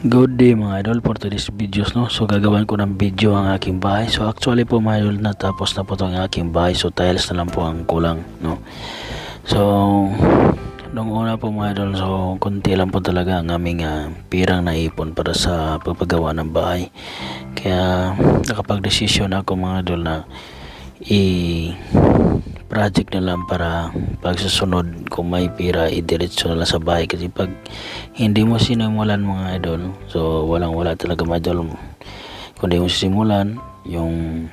Good day mga idol, for today's videos no. So gagawin ko ng video ang aking bahay. So actually po mga idol, natapos na po itong aking bahay. So tiles na lang po ang kulang no. So nung una po mga idol, so kunti lang po talaga ang aming pirang naipon para sa pagpagawa ng bahay. Kaya nakapag-desisyon ako mga idol na project na lang para pag susunod kung may pira idiretso na lang sa bahay, kasi pag hindi mo sinimulan mga idol, so wala talaga mga idol. Kung hindi mo sisimulan yung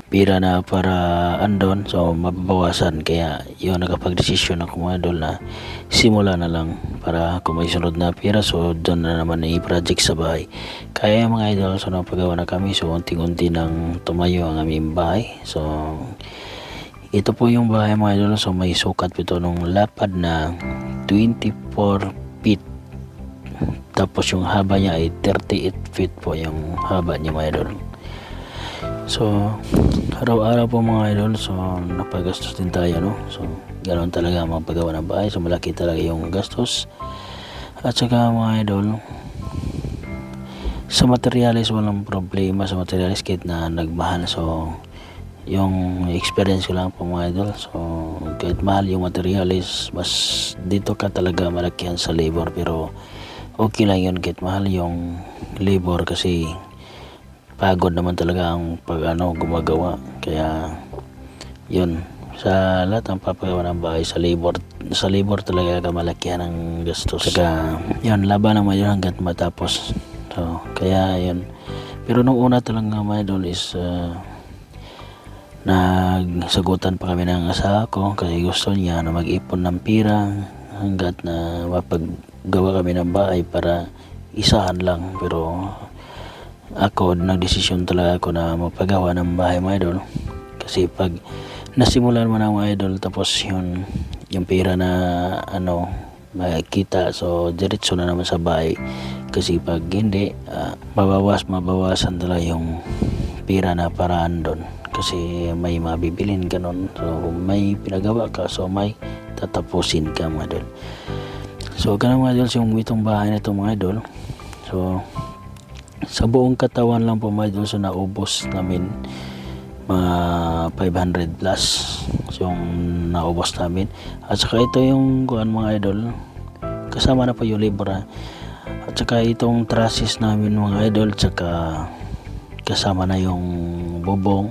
pira na para andon, so mababawasan. Kaya yun, nakapag-desisyon ako mga idol na simula na lang para kung may sunod na pira, so doon na naman i-project sa bahay. Kaya mga idol, so napagawa na kami. So unti-unti nang tumayo ang aming bahay. So ito po yung bahay mga idol. So may sukat po ito nung lapad na 24 feet. Tapos yung haba niya ay 38 feet po yung haba niya mga idol. So araw-araw po mga idol, so napagastos din tayo no. So ganoon talaga ang paggawa ng bahay. So malaki talaga yung gastos. At saka mga idol, sa materialis walang problema sa materialis kahit na nagmahal. So yung experience ko lang po mga idol, so kahit mahal yung materialis, mas dito ka talaga malakihan sa labor. Pero okay lang yun kahit mahal yung labor, kasi pagod naman talaga ang gumagawa. Kaya yun, sa lahat ng papagawa ng bahay, sa labor talaga kamalakihan ang gastos. Saka yun, laban naman yun hanggat matapos. So kaya yun, pero nung una talaga mga idol is nagsagutan pa kami ng asawa ko, kasi gusto niya na mag-ipon ng pira hanggat na mapaggawa kami ng bahay para isahan lang. Pero ako, nagdesisyon talaga ako na mapagawa ng bahay mga idol, kasi pag nasimulan mo na mga idol, tapos yung pira na makikita, so diretso na naman sa bahay. Kasi pag hindi, mabawasan talaga yung pira na paraan doon, kasi may mabibilin ka nun. So may pinagawa ka, so may tatapusin ka mga idol. So ganun mga idol, yung itong bahay na ito mga idol, so sa buong katawan lang po mga idol, so naubos namin mga 500 plus yung naubos namin. At saka ito yung kuan mga idol, kasama na po yung libra. At saka itong trusses namin mga idol, tsaka kasama na yung bubong,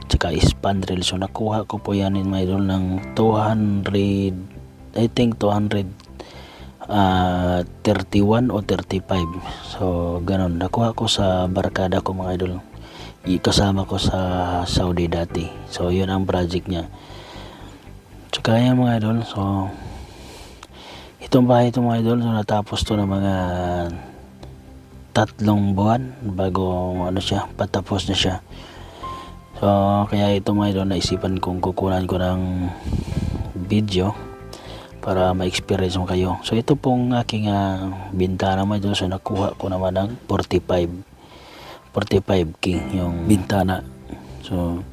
tsaka spandrel. So nakuha ko po yan mga idol ng 200, I think 231 o 35. So ganun, nakuha ko sa barkada ko mga idol, kasama ko sa Saudi dati. So yun ang project niya. Tsaka yan mga idol, so itong bahay ito mga idol, so natapos to ng mga 3 buwan bago siya, patapos na siya. So kaya ito mga idol, naisipan kong kukunan ko ng video para ma-experience mo kayo. So ito pong aking bintana mga idol, so nakuha ko naman ng 45k yung bintana. So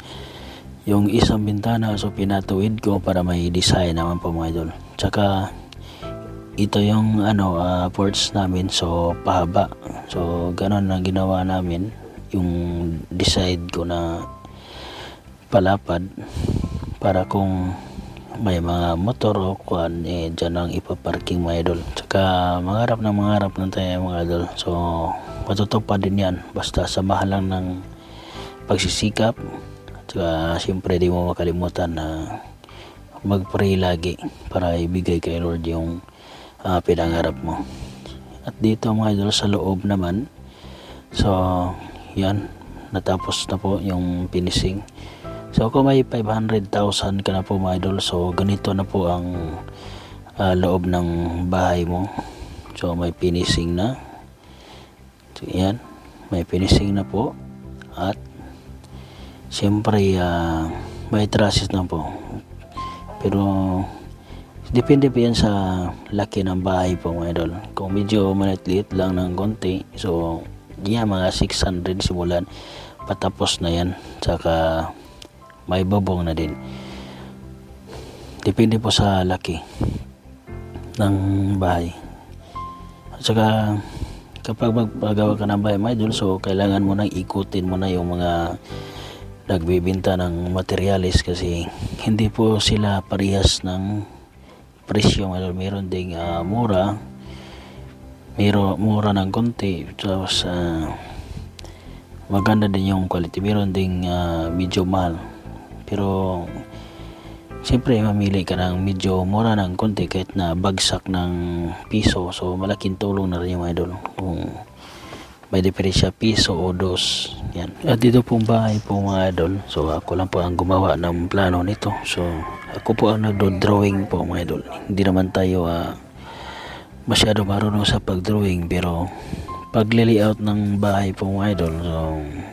yung isang bintana, so pinatuwid ko para may design naman po mga idol. Tsaka ito yung ports namin, so pahaba. So ganon ang ginawa namin, yung decide ko na palapad para kung may mga motor o kuan, dyan ang ipaparking mga idol. Tsaka mangarap lang tayo mga idol, so matutupad din yan, basta samahan lang ng pagsisikap. Tsaka siyempre di mo makalimutan na mag-pray lagi para ibigay kay Lord yung pinangarap mo. At dito mga idol, sa loob naman, so yan, natapos na po yung finishing. So kung may 500,000 ka na po mga idol, so ganito na po ang loob ng bahay mo. So may finishing na. So yan, may finishing na po. At siyempre may trusses na po. Pero depende po yan sa laki ng bahay po mga idol. Kung medyo maliit lang ng konti, so yan mga 600 simulan, patapos na yan. Tsaka may bubong na din, depende po sa laki ng bahay. At saka kapag magpagawa ka ng bahay mga idol, so kailangan mo nang ikutin mo na yung mga nagbibenta ng materialis kasi hindi po sila parehas ng presyo mga idol. Meron ding mura, mura ng konti, tapos maganda din yung quality. Meron ding medyo mahal, pero siyempre mamili ka ng medyo mura ng konti kahit na bagsak ng piso, so malaking tulong na rin yung mga idol kung may diferensya piso o dos. Yan. At dito pong bahay po mga idol, so ako lang po ang gumawa ng plano nito. So ako po ang nagdo-drawing po mga idol. Hindi naman tayo masyado marunong sa pag-drawing, pero pag-layout ng bahay po mga idol, so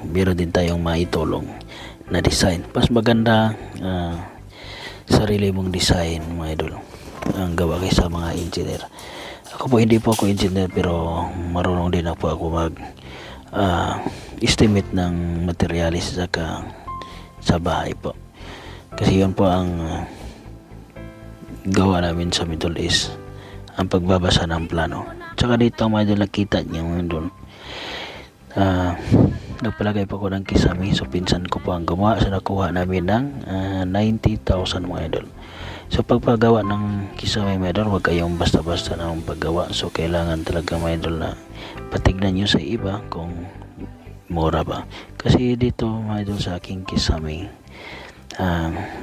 meron din tayong maitulong na design. Mas maganda sarili mong design mga idol ang gawa kaysa mga engineer. Ako po hindi po ako engineer, pero marunong din ako mag estimate ng materialis sa bahay po, kasi yun po ang gawa namin sa Middle East, ang pagbabasa ng plano. Tsaka dito mga idol, nakita niyo mga idol, nagpalagay po ako ng kisame, so pinsan ko po ang gumawa, so nakuha namin ng 90,000 mga idol. So pagpagawa ng kisame mga idol, huwag kayong basta-basta na paggawa, so kailangan talaga mga idol na patignan nyo sa iba kung mura ba, kasi dito mga idol sa aking kisame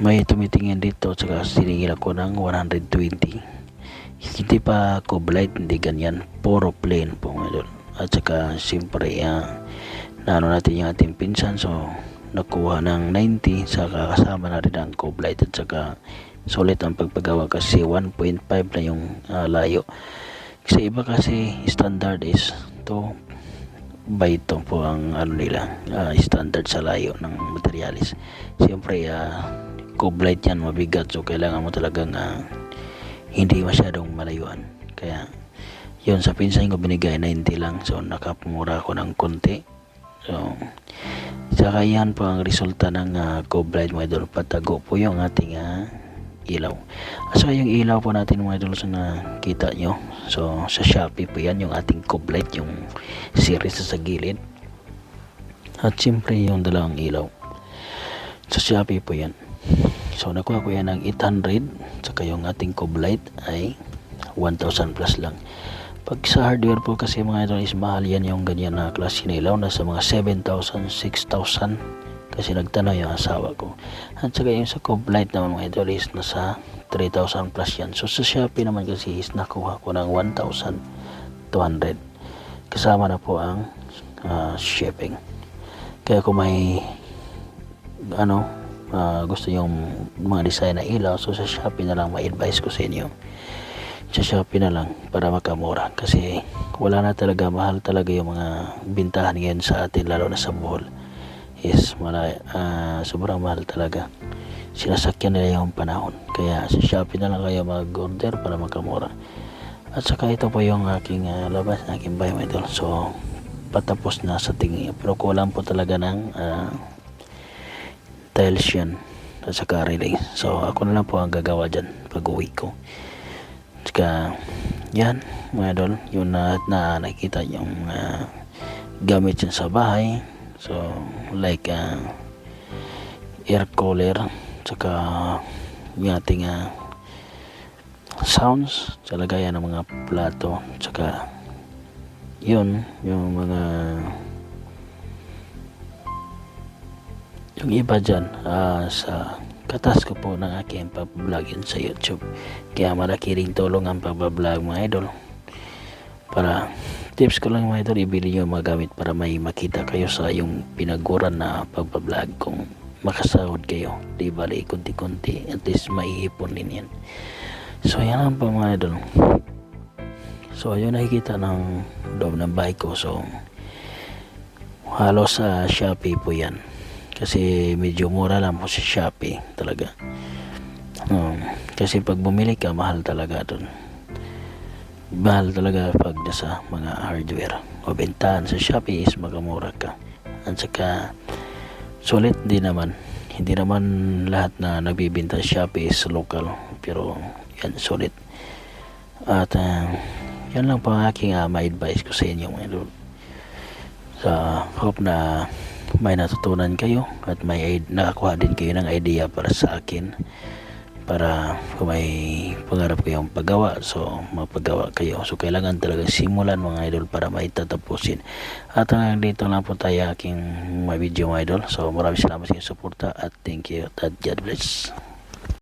may tumitingin dito, saka siningil ako ng 120. Hindi pa Coblight, hindi ganyan, puro plain po mga idol. At saka siyempre naano natin yung ating pinsan, so nakuha ng 90, saka kasama na rin ang Coblight, at saka sulit ang pagpagawa kasi 1.5 na yung layo. Kasi iba kasi standard is 2 by 2 po ang nila standard sa layo ng materialis. Siyempre Coblight yan, mabigat, so kailangan mo talagang hindi masyadong malayuan. Kaya yun, sa pinsan ko binigay 90 lang, so nakapumura ako ng konti. So saka yan po ang resulta ng Coblight mga idol. Patago po yung ating ilaw. At saka yung ilaw po natin mga idol, so nakita nyo, so sa Shopee po yan, yung ating Coblight, yung series sa gilid, at siyempre yung dalawang ilaw sa Shopee po yan. So nakuha ko yan ng 800, saka yung ating Coblight ay 1,000 plus lang. Pag sa hardware po kasi mga idol is mahal yan, yung ganyan na klase ng ilaw, nasa mga 7,000, 6,000, kasi nagtanong yung asawa ko. At saka yung sa Coblight naman mga idol is nasa 3,000 plus yan. So sa Shopee naman kasi is nakuha ko ng 1,200, kasama na po ang shipping. Kaya kung may gusto yung mga design na ilaw, so sa Shopee na lang ma-advise ko sa inyo, sa Shopee na lang para makamura, kasi wala na talaga, mahal talaga yung mga bintahan ngayon sa atin, lalo na sa mall is sobrang mahal talaga, sinasakyan nila yung panahon. Kaya sa Shopee na lang kayo mag-order para makamura. At saka ito po yung aking labas, aking bahay mga idol. So patapos na sa tingin, pero kulang po talaga ng tiles yan at saka relay. So ako na lang po ang gagawa dyan pag uwi ko. Saka yan mga idol, yun na nakikita yung gamit yan sa bahay. So like air cooler, saka yung ating sounds sa lagayan ng mga plato, saka yun yung mga yung iba dyan sa katas ko po ng aking pag-vlog yun sa YouTube. Kaya malaki ring tulong ang pag-vlog mga idol. Para tips ko lang mga idol, ibili nyo mga gamit para may makita kayo sa yung pinaguran na pag-vlog. Kung makasahod kayo, di bali kunti-kunti, at least maiipon din yan. So yan lang po mga idol. So yun nakikita ng loob ng bahay ko. So halos sa Shopee po yan, kasi medyo mura lang po sa Shopee talaga. Kasi pag bumili ka, mahal talaga dun. Mahal talaga pag nasa mga hardware o bentahan. Sa Shopee is magamura ka. At saka sulit din naman. Hindi naman lahat na nagbibenta sa Shopee is local, pero yan sulit. At yan lang po ang aking ma-advise ko sa inyo mga idol. So hope na may natutunan kayo at may nakakuha din kayo ng idea para sa akin, para kung may pangarap kayong paggawa, so mapagawa kayo. So kailangan talaga simulan mga idol para maitatapusin. At hanggang dito lang po tayo aking video mga idol. So maraming salamat sa inyong suporta at thank you at God bless.